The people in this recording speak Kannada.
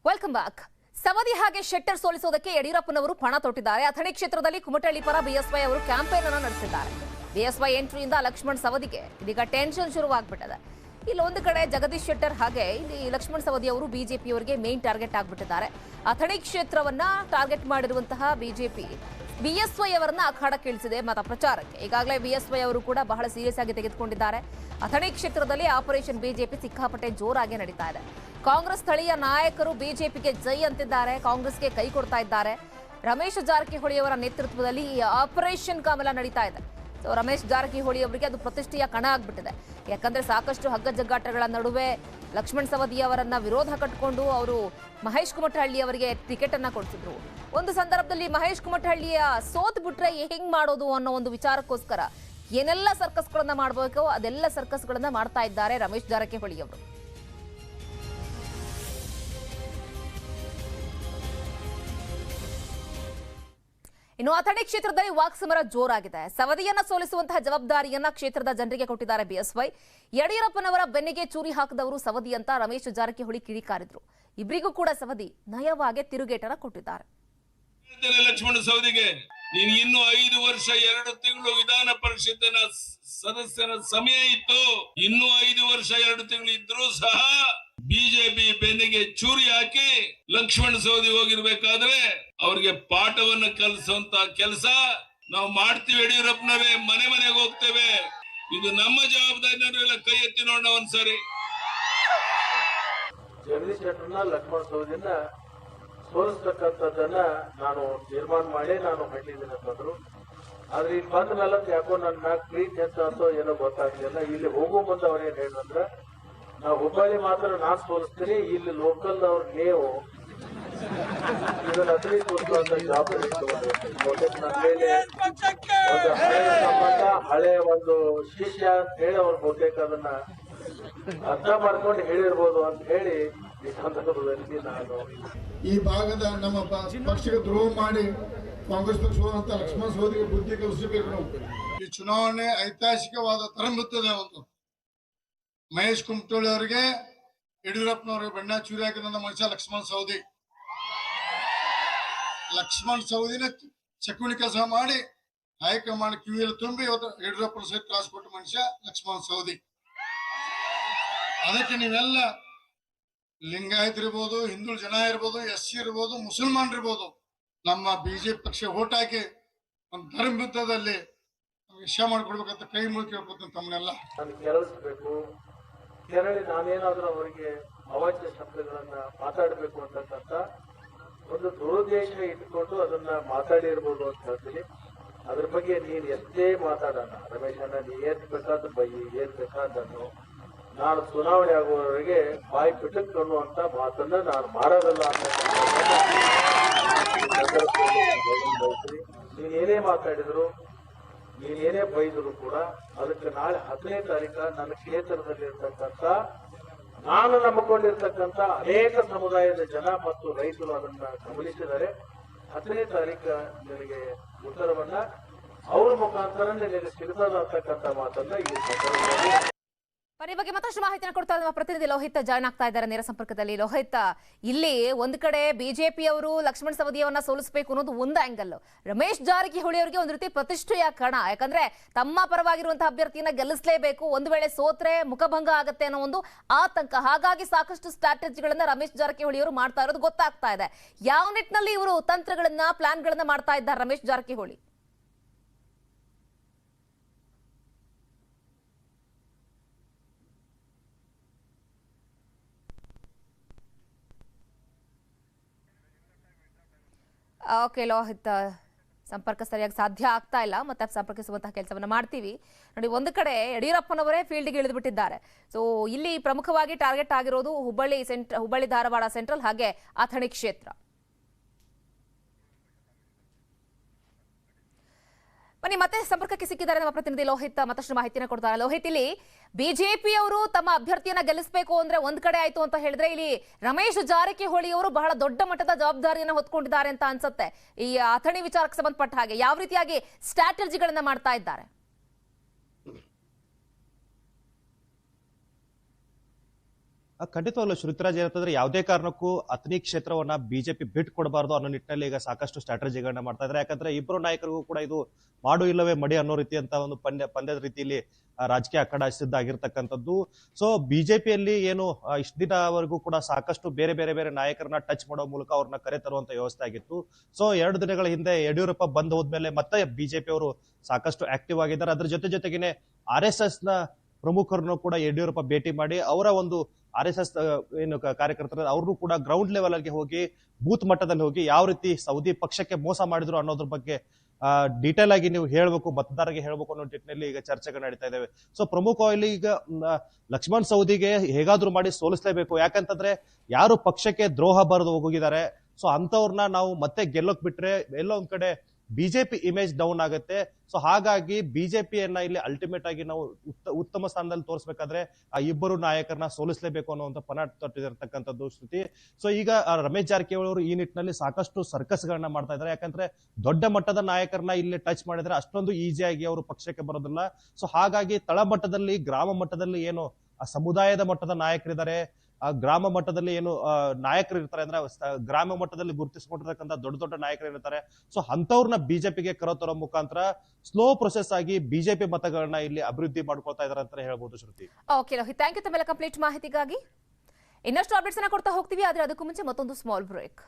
Welcome back. ಸವದಿ ಹಾಗೆ ಶೆಟ್ಟರ್ ಸೋಲಿಸೋದಕ್ಕೆ ಯಡಿಯೂರಪ್ಪನವರು ಪಣ ತೊಟ್ಟಿದ್ದಾರೆ. ಅಥಣಿ ಕ್ಷೇತ್ರದಲ್ಲಿ ಕುಮಟಳ್ಳಿ ಪರ ಬಿಎಸ್ವೈ ಅವರು ಕ್ಯಾಂಪೇನ್ ಅನ್ನು ನಡೆಸಿದ್ದಾರೆ. ಬಿಎಸ್ವೈ ಎಂಟ್ರಿಯಿಂದ ಲಕ್ಷ್ಮಣ್ ಸವದಿಗೆ ಇದೀಗ ಟೆನ್ಷನ್ ಶುರುವಾಗ್ಬಿಟ್ಟಿದೆ. ಇಲ್ಲಿ ಒಂದು ಕಡೆ ಜಗದೀಶ್ ಶೆಟ್ಟರ್ ಹಾಗೆ ಇಲ್ಲಿ ಲಕ್ಷ್ಮಣ್ ಸವದಿ ಅವರು ಬಿಜೆಪಿಯವರಿಗೆ ಮೇನ್ ಟಾರ್ಗೆಟ್ ಆಗ್ಬಿಟ್ಟಿದ್ದಾರೆ. ಅಥಣಿ ಕ್ಷೇತ್ರವನ್ನ ಟಾರ್ಗೆಟ್ ಮಾಡಿರುವಂತಹ ಬಿಜೆಪಿ ಬಿಎಸ್ವೈ ಅವರನ್ನ ಅಖಾಡಕ್ಕೆ ಇಳಿಸಿದೆ ಮತ ಪ್ರಚಾರಕ್ಕೆ. ಈಗಾಗಲೇ ಬಿಎಸ್ವೈ ಅವರು ಕೂಡ ಬಹಳ ಸೀರಿಯಸ್ ಆಗಿ ತೆಗೆದುಕೊಂಡಿದ್ದಾರೆ. ಅಥಣಿ ಕ್ಷೇತ್ರದಲ್ಲಿ ಆಪರೇಷನ್ ಬಿಜೆಪಿ ಸಿಕ್ಕಾಪಟ್ಟೆ ಜೋರಾಗಿ ನಡೀತಾ ಇದೆ. ಕಾಂಗ್ರೆಸ್ ಸ್ಥಳೀಯ ನಾಯಕರು ಬಿಜೆಪಿಗೆ ಜೈ ಅಂತಿದ್ದಾರೆ, ಕಾಂಗ್ರೆಸ್ಗೆ ಕೈ ಕೊಡ್ತಾ ಇದ್ದಾರೆ. ರಮೇಶ್ ಜಾರಕಿಹೊಳಿ ಅವರ ನೇತೃತ್ವದಲ್ಲಿ ಈ ಆಪರೇಷನ್ ಕಮಲ ನಡೀತಾ ಇದೆ. ರಮೇಶ್ ಜಾರಕಿಹೊಳಿ ಅವರಿಗೆ ಅದು ಪ್ರತಿಷ್ಠೆಯ ಕಣ ಆಗ್ಬಿಟ್ಟಿದೆ. ಯಾಕಂದ್ರೆ ಸಾಕಷ್ಟು ಹಗ್ಗ ಜಗ್ಗಾಟಗಳ ನಡುವೆ ಲಕ್ಷ್ಮಣ್ ಸವದಿ ಅವರನ್ನ ವಿರೋಧ ಕಟ್ಟಿಕೊಂಡು ಅವರು ಮಹೇಶ್ ಕುಮಟಹಳ್ಳಿ ಅವರಿಗೆ ಟಿಕೆಟ್ ಅನ್ನ ಕೊಡಿಸಿದ್ರು. ಒಂದು ಸಂದರ್ಭದಲ್ಲಿ ಮಹೇಶ್ ಕುಮಟಹಳ್ಳಿಯ ಸೋತ್ ಬಿಟ್ರೆ ಹೆಂಗ್ ಮಾಡೋದು ಅನ್ನೋ ಒಂದು ವಿಚಾರಕ್ಕೋಸ್ಕರ ಏನೆಲ್ಲ ಸರ್ಕಸ್ಗಳನ್ನ ಮಾಡಬೇಕು ಅದೆಲ್ಲ ಸರ್ಕಸ್ಗಳನ್ನ ಮಾಡ್ತಾ ಇದ್ದಾರೆ ರಮೇಶ್ ಜಾರಕಿಹೊಳಿ ಅವರು. ಇನ್ನು ಅಥಣಿ ಕ್ಷೇತ್ರದಲ್ಲಿ ವಾಕ್ಸಮರ ಜೋರಾಗಿದೆ. ಸವದಿಯನ್ನ ಸೋಲಿಸುವಂತಹ ಜವಾಬ್ದಾರಿಯನ್ನ ಕ್ಷೇತ್ರದ ಜನರಿಗೆ ಕೊಟ್ಟಿದ್ದಾರೆ ಬಿಎಸ್ವೈ. ಯಡಿಯೂರಪ್ಪನವರ ಬೆನ್ನಿಗೆ ಚೂರಿ ಹಾಕಿದವರು ಸವದಿ ಅಂತ ರಮೇಶ್ ಜಾರಕಿಹೊಳಿ ಕಿಡಿಕಾರಿದ್ರು. ಇಬ್ಬರಿಗೂ ಕೂಡ ಸವದಿ ನಯವಾಗಿ ತಿರುಗೇಟನ ಕೊಟ್ಟಿದ್ದಾರೆ. ಲಕ್ಷ್ಮಣ ಸವದಿಗೆ ನೀನು ಇನ್ನು 5 ವರ್ಷ 2 ತಿಂಗಳು ವಿಧಾನ ಪರಿಷತ್ತಿನ ಸದಸ್ಯರ ಸಮಯ ಇತ್ತು. ಇನ್ನು 5 ವರ್ಷ 2 ತಿಂಗಳು ಇದ್ರೂ ಸಹ ಬಿಜೆಪಿ ಬೆನ್ನಿಗೆ ಚೂರಿ ಹಾಕಿ ಲಕ್ಷ್ಮಣ ಸವದಿ ಹೋಗಿರ್ಬೇಕಾದ್ರೆ ಅವ್ರಿಗೆ ಪಾಠವನ್ನು ಕಲಿಸುವಂತ ಕೆಲಸ ನಾವು ಮಾಡ್ತೀವಿ. ಯಡಿಯೂರಪ್ಪನವರೇ ಮನೆ ಮನೆಗೆ ಹೋಗ್ತೇವೆ, ಇದು ನಮ್ಮ ಜವಾಬ್ದಾರಿ. ಕೈ ಎತ್ತಿ ನೋಡೋಣ ಒಂದ್ಸರಿ. ಜಗದೀಶ್ ಶೆಟ್ಟರ್ನ ಲಕ್ಷ್ಮಣ ಸವದಿನ ಸೋಲಿಸ್ತಕ್ಕಂಥದ್ದನ್ನ ನಾನು ತೀರ್ಮಾನ ಮಾಡಿ ನಾನು ಹೊಂಟಿದ್ದೀನಿ ಅಂತಂದ್ರು. ಆದ್ರೆ ಈಗ ಬಂದ ಮೇಲೆ ಯಾಕೋ ನನ್ನ ಮ್ಯಾಗ ಪ್ರೀತಿ ಹೆಚ್ಚೋ ಏನೋ ಗೊತ್ತಾಗ್ಲಿಲ್ಲ. ಇಲ್ಲಿ ಹೋಗೋ ಮುಂದೆ ಅವ್ರೇನ್ ಹೇಳಿದ್ರೆ ನಾವು ಹುಬ್ಬಳ್ಳಿ ಮಾತ್ರ ನಾನ್ ಸೋಲಿಸ್ತೀನಿ, ಇಲ್ಲಿ ಲೋಕಲ್ ಅವ್ರ ನೀವು ಇದನ್ನ ಅತಿ ತೋರಿಸುವಂತ ಜವಾಬ್ದಾರಿ ನನ್ನ ಮೇಲೆ ಒಂದು ಹಳೆಯ ಸಂಬಂಧ ಹಳೆಯ ಒಂದು ಶಿಷ್ಯ ಅಂತ ಹೇಳಿ ಅವ್ರು ಬಹುತೇಕ ಅದನ್ನ ಅರ್ಥ ಮಾಡ್ಕೊಂಡು ಹೇಳಿರ್ಬೋದು ಅಂತ ಹೇಳಿ ಈ ಸಂದರ್ಭದಲ್ಲಿ ನಾನು ಈ ಭಾಗದ ನಮ್ಮ ಪಕ್ಷಕ್ಕೆ ದ್ರೋಹ ಮಾಡಿ ಕಾಂಗ್ರೆಸ್ ಪಕ್ಷ ಹೋದಂತ ಲಕ್ಷ್ಮಣ ಸವದಿಗೆ ಬುದ್ಧಿ ಕಲಿಸಬೇಕು. ನಾವು ಈ ಚುನಾವಣೆ ಐತಿಹಾಸಿಕವಾದ ತರಂಬುತ್ತದೆ. ಒಂದು ಮಹೇಶ್ ಕುಮಟಳ್ಳಿ ಅವರಿಗೆ ಯಡಿಯೂರಪ್ಪನವರಿಗೆ ಬಣ್ಣ ಚೂರಿ ಹಾಕಿದ ಮನುಷ್ಯ ಲಕ್ಷ್ಮಣ ಸವದಿ. ಲಕ್ಷ್ಮಣ ಸವದಿನ ಚಕುಣಿ ಕೆಲಸ ಮಾಡಿ ಹೈಕಮಾಂಡ್ ಕಿವಿಯಲ್ಲಿ ತುಂಬಿ ಯಡಿಯೂರಪ್ಪನ ಸಹಿತ ತ್ರಾಸ ಕೊಟ್ಟ ಮನುಷ್ಯ ಲಕ್ಷ್ಮಣ ಸವದಿ. ಅದಕ್ಕೆ ನೀವೆಲ್ಲ ಲಿಂಗಾಯತರಿರ್ಬೋದು, ಹಿಂದೂ ಜನ ಇರ್ಬೋದು, SC ಇರ್ಬೋದು, ಮುಸಲ್ಮಾನರಿರ್ಬೋದು, ನಮ್ಮ ಬಿಜೆಪಿ ಪಕ್ಷ ಓಟ್ ಹಾಕಿ ಒಂದು ಧರ್ಮ ಯುದ್ಧದಲ್ಲಿ ವಿಷಯ ಮಾಡ್ಕೊಡ್ಬೇಕಂತ ಕೈ ಮುಗಿ ಕೇಳ್ಕೊತೀನಿ ತಮ್ಮನ್ನೆಲ್ಲ. ನಾನು ಕೆರಳಿಸ್ಬೇಕು, ಕೆರಳಿ ನಾನೇನಾದ್ರೂ ಅವರಿಗೆ ಅವಾಚ್ಯ ಶಬ್ದಗಳನ್ನ ಮಾತಾಡಬೇಕು ಅಂತಕ್ಕಂಥ ಒಂದು ದುರುದ್ದೇಶ ಇಟ್ಕೊಂಡು ಅದನ್ನ ಮಾತಾಡಿರ್ಬೋದು ಅಂತ ಹೇಳ್ತೀನಿ. ಅದ್ರ ಬಗ್ಗೆ ನೀನ್ ಎಷ್ಟೇ ಮಾತಾಡೋಣ ರಮೇಶಣ್ಣ, ನೀ ಏನ್ ಬೇಕಾದ ಬೈ ಏನ್ ಬೇಕಾದನ್ನು ನಾನು ಚುನಾವಣೆ ಆಗುವವರೆಗೆ ಬಾಯಿ ಪಿಟಕ್ ಅನ್ನುವಂತ ಮಾತನ್ನ ನಾನು ಮಾಡೋದಲ್ಲ ಅಂತ ನೀನೇನೇ ಮಾತಾಡಿದ್ರು ನೀನೇನೇ ಬೈದ್ರು ಕೂಡ ಅದಕ್ಕೆ ನಾಳೆ 10ನೇ ತಾರೀಕು ನನ್ನ ಕ್ಷೇತ್ರದಲ್ಲಿ ಇರ್ತಕ್ಕಂಥ ನಾನು ನಂಬಿಕೊಂಡಿರ್ತಕ್ಕಂಥ ಅನೇಕ ಸಮುದಾಯದ ಜನ ಮತ್ತು ರೈತರು ಅದನ್ನ ಗಮನಿಸಿದರೆ 10ನೇ ತಾರೀಕು ನಿನಗೆ ಉತ್ತರವನ್ನ ಅವ್ರ ಮುಖಾಂತರ ನಿನಗೆ ಸಿಗ್ತದ ಅಂತಕ್ಕಂಥ ಮಾತನ್ನ ಈ ಸಂದರ್ಭದಲ್ಲಿ ಈ ಬಗ್ಗೆ ಮತ್ತಷ್ಟು ಮಾಹಿತಿಯನ್ನು ಕೊಡ್ತಾ ನಮ್ಮ ಪ್ರತಿನಿಧಿ ಲೋಹಿತ್ ಜಾಯ್ನ್ ಆಗ್ತಾ ಇದ್ದಾರೆ ನೇರ ಸಂಪರ್ಕದಲ್ಲಿ. ಲೋಹಿತ್, ಇಲ್ಲಿ ಒಂದು ಕಡೆ ಬಿಜೆಪಿ ಅವರು ಲಕ್ಷ್ಮಣ್ ಸವದಿಯವನ್ನ ಸೋಲಿಸಬೇಕು ಅನ್ನೋದು ಒಂದು ಆಂಗಲ್, ರಮೇಶ್ ಜಾರಕಿಹೊಳಿ ಅವರಿಗೆ ಒಂದು ರೀತಿ ಪ್ರತಿಷ್ಠೆಯ ಕಣ. ಯಾಕಂದ್ರೆ ತಮ್ಮ ಪರವಾಗಿರುವಂತಹ ಅಭ್ಯರ್ಥಿಯನ್ನ ಗೆಲ್ಲಿಸಲೇಬೇಕು, ಒಂದು ವೇಳೆ ಸೋತ್ರೆ ಮುಖಭಂಗ ಆಗುತ್ತೆ ಅನ್ನೋ ಒಂದು ಆತಂಕ. ಹಾಗಾಗಿ ಸಾಕಷ್ಟು ಸ್ಟ್ರಾಟಜಿಗಳನ್ನ ರಮೇಶ್ ಜಾರಕಿಹೊಳಿ ಅವರು ಮಾಡ್ತಾ ಇರೋದು ಗೊತ್ತಾಗ್ತಾ ಇದೆ. ಯಾವ ನಿಟ್ಟಿನಲ್ಲಿ ಇವರು ತಂತ್ರಗಳನ್ನ ಪ್ಲಾನ್ಗಳನ್ನ ಮಾಡ್ತಾ ಇದ್ದಾರೆ ರಮೇಶ್ ಜಾರಕಿಹೊಳಿ? ಓಕೆ ಲೋಹಿತ್, ಸಂಪರ್ಕ ಸರಿಯಾಗಿ ಸಾಧ್ಯ ಆಗ್ತಾ ಇಲ್ಲ, ಮತ್ತೆ ಸಂಪರ್ಕಿಸುವಂತಹ ಕೆಲಸವನ್ನ ಮಾಡ್ತೀವಿ. ನೋಡಿ, ಒಂದು ಕಡೆ ಯಡಿಯೂರಪ್ಪನವರೇ ಫೀಲ್ಡ್ಗೆ ಇಳಿದುಬಿಟ್ಟಿದ್ದಾರೆ. ಸೊ ಇಲ್ಲಿ ಪ್ರಮುಖವಾಗಿ ಟಾರ್ಗೆಟ್ ಆಗಿರೋದು ಹುಬ್ಬಳ್ಳಿ ಧಾರವಾಡ ಸೆಂಟ್ರಲ್ ಹಾಗೆ ಅಥಣಿ ಕ್ಷೇತ್ರ. ಬನ್ನಿ, ಮತ್ತೆ ಸಂಪರ್ಕಕ್ಕೆ ಸಿಕ್ಕಿದ್ದಾರೆ ನಮ್ಮ ಪ್ರತಿನಿಧಿ ಲೋಹಿತ್, ಮತ್ತಷ್ಟು ಮಾಹಿತಿಯನ್ನು ಕೊಡ್ತಾರೆ. ಲೋಹಿತ್, ಇಲ್ಲಿ ಬಿಜೆಪಿ ಅವರು ತಮ್ಮ ಅಭ್ಯರ್ಥಿಯನ್ನ ಗೆಲ್ಲಿಸಬೇಕು ಅಂದ್ರೆ ಒಂದ್ ಕಡೆ ಆಯ್ತು ಅಂತ ಹೇಳಿದ್ರೆ, ಇಲ್ಲಿ ರಮೇಶ್ ಜಾರಕಿಹೊಳಿ ಅವರು ಬಹಳ ದೊಡ್ಡ ಮಟ್ಟದ ಜವಾಬ್ದಾರಿಯನ್ನು ಹೊತ್ಕೊಂಡಿದ್ದಾರೆ ಅಂತ ಅನ್ಸುತ್ತೆ. ಈ ಅಥಣಿ ವಿಚಾರಕ್ಕೆ ಸಂಬಂಧಪಟ್ಟ ಹಾಗೆ ಯಾವ ರೀತಿಯಾಗಿ ಸ್ಟ್ರಾಟಜಿಗಳನ್ನ ಮಾಡ್ತಾ ಇದ್ದಾರೆ? ಖಂಡಿತವಾಗ್ಲೂ ಶ್ರುತಿರಾಜ್ ಏನಂತಂದ್ರೆ ಯಾವುದೇ ಕಾರಣಕ್ಕೂ ಅಥಣಿ ಕ್ಷೇತ್ರವನ್ನ ಬಿಜೆಪಿ ಬಿಟ್ಟು ಕೊಡಬಾರ್ದು ಅನ್ನೋ ನಿಟ್ಟಿನಲ್ಲಿ ಈಗ ಸಾಕಷ್ಟು ಸ್ಟ್ರಾಟಜಿಗಳನ್ನ ಮಾಡ್ತಾ ಇದ್ದಾರೆ. ಯಾಕಂದ್ರೆ ಇಬ್ಬರು ನಾಯಕರಿಗೂ ಕೂಡ ಇದು ಮಾಡು ಇಲ್ಲವೇ ಮಡಿ ಅನ್ನೋ ರೀತಿ ಅಂತ ಒಂದು ಪಂದ್ಯದ ರೀತಿಯಲ್ಲಿ ರಾಜಕೀಯ ಅಖಾಡ ಸಿದ್ಧ ಆಗಿರ್ತಕ್ಕಂಥದ್ದು. ಸೊ ಬಿಜೆಪಿಯಲ್ಲಿ ಏನು ಇಷ್ಟು ದಿನವರೆಗೂ ಕೂಡ ಸಾಕಷ್ಟು ಬೇರೆ ಬೇರೆ ಬೇರೆ ನಾಯಕರನ್ನ ಟಚ್ ಮಾಡೋ ಮೂಲಕ ಅವ್ರನ್ನ ಕರೆ ತರುವಂತ ವ್ಯವಸ್ಥೆ ಆಗಿತ್ತು. ಸೊ 2 ದಿನಗಳ ಹಿಂದೆ ಯಡಿಯೂರಪ್ಪ ಬಂದ್ ಹೋದ್ಮೇಲೆ ಮತ್ತೆ ಬಿಜೆಪಿ ಅವರು ಸಾಕಷ್ಟು ಆಕ್ಟಿವ್ ಆಗಿದ್ದಾರೆ. ಅದ್ರ ಜೊತೆಗೇನೆ RSS ನ ಪ್ರಮುಖರನ್ನು ಕೂಡ ಯಡಿಯೂರಪ್ಪ ಭೇಟಿ ಮಾಡಿ ಅವರ ಒಂದು RSS ಏನು ಕಾರ್ಯಕರ್ತರ ಅವ್ರನ್ನು ಕೂಡ ಗ್ರೌಂಡ್ ಲೆವೆಲ್ ಆಗಿ ಹೋಗಿ ಬೂತ್ ಮಟ್ಟದಲ್ಲಿ ಹೋಗಿ ಯಾವ ರೀತಿ ಸೌದಿ ಪಕ್ಷಕ್ಕೆ ಮೋಸ ಮಾಡಿದ್ರು ಅನ್ನೋದ್ರ ಬಗ್ಗೆ ಡೀಟೇಲ್ ಆಗಿ ನೀವು ಹೇಳ್ಬೇಕು, ಮತದಾರರಿಗೆ ಹೇಳ್ಬೇಕು ಅನ್ನೋ ನಿಟ್ಟಿನಲ್ಲಿ ಈಗ ಚರ್ಚೆಗಳು ನಡೀತಾ ಇದಾವೆ. ಸೊ ಪ್ರಮುಖವಾಗಿ ಈಗ ಲಕ್ಷ್ಮಣ್ ಸವದಿಗೆ ಹೇಗಾದ್ರೂ ಮಾಡಿ ಸೋಲಿಸಲೇಬೇಕು. ಯಾಕಂತಂದ್ರೆ ಯಾರು ಪಕ್ಷಕ್ಕೆ ದ್ರೋಹ ಬರೆದು ಹೋಗಿದ್ದಾರೆ, ಸೊ ಅಂತವ್ರನ್ನ ನಾವು ಮತ್ತೆ ಗೆಲ್ಲೋಕ್ ಬಿಟ್ರೆ ಎಲ್ಲೋ ಒಂದ್ ಕಡೆ ಬಿಜೆಪಿ ಇಮೇಜ್ ಡೌನ್ ಆಗುತ್ತೆ. ಸೊ ಹಾಗಾಗಿ ಬಿಜೆಪಿಯನ್ನ ಇಲ್ಲಿ ಅಲ್ಟಿಮೇಟ್ ಆಗಿ ನಾವು ಉತ್ತಮ ಸ್ಥಾನದಲ್ಲಿ ತೋರಿಸಬೇಕಾದ್ರೆ ಆ ಇಬ್ಬರು ನಾಯಕರನ್ನ ಸೋಲಿಸಲೇಬೇಕು ಅನ್ನುವಂತ ಪಣ ತೊಟ್ಟಿರತಕ್ಕಂಥದ್ದು ಶ್ರುತಿ. ಸೊ ಈಗ ರಮೇಶ್ ಜಾರಕಿಹೊಳಿ ಅವರು ಈ ನಿಟ್ಟಿನಲ್ಲಿ ಸಾಕಷ್ಟು ಸರ್ಕಸ್ ಗಳನ್ನ ಮಾಡ್ತಾ ಇದ್ದಾರೆ. ಯಾಕಂದ್ರೆ ದೊಡ್ಡ ಮಟ್ಟದ ನಾಯಕರನ್ನ ಇಲ್ಲಿ ಟಚ್ ಮಾಡಿದ್ರೆ ಅಷ್ಟೊಂದು ಈಸಿಯಾಗಿ ಅವರು ಪಕ್ಷಕ್ಕೆ ಬರೋದಿಲ್ಲ. ಸೊ ಹಾಗಾಗಿ ತಳಮಟ್ಟದಲ್ಲಿ ಗ್ರಾಮ ಮಟ್ಟದಲ್ಲಿ ಏನು ಆ ಸಮುದಾಯದ ಮಟ್ಟದ ನಾಯಕರಿದ್ದಾರೆ, ಆ ಗ್ರಾಮ ಮಟ್ಟದಲ್ಲಿ ಏನು ನಾಯಕರು ಇರ್ತಾರೆ ಅಂದ್ರೆ ಗ್ರಾಮ ಮಟ್ಟದಲ್ಲಿ ಗುರುತಿಸಿಕೊಂಡಿರ್ತಕ್ಕಂಥ ದೊಡ್ಡ ದೊಡ್ಡ ನಾಯಕರು ಇರ್ತಾರೆ. ಸೊ ಅಂತವ್ರನ್ನ ಬಿಜೆಪಿಗೆ ಕರೆತರೋ ಮುಖಾಂತರ ಸ್ಲೋ ಪ್ರೊಸೆಸ್ ಆಗಿ ಬಿಜೆಪಿ ಮತಗಳನ್ನ ಇಲ್ಲಿ ಅಭಿವೃದ್ಧಿ ಮಾಡ್ಕೊಳ್ತಾ ಇದಾರೆ ಅಂತ ಹೇಳ್ಬೋದು ಶ್ರುತಿ. ಓಕೆ ರೋಹಿತ್, ಥ್ಯಾಂಕ್ ಯು ತಮ್ಮೆಲ್ಲ ಕಂಪ್ಲೀಟ್ ಮಾಹಿತಿಗಾಗಿ. ಇನ್ನಷ್ಟು ಅಪ್ಡೇಟ್ಸ್ ಅನ್ನ ಕೊಡ್ತಾ ಹೋಗ್ತೀವಿ, ಆದ್ರೆ ಅದಕ್ಕೂ ಮುಂಚೆ ಮತ್ತೊಂದು ಸ್ಮಾಲ್ ಬ್ರೇಕ್.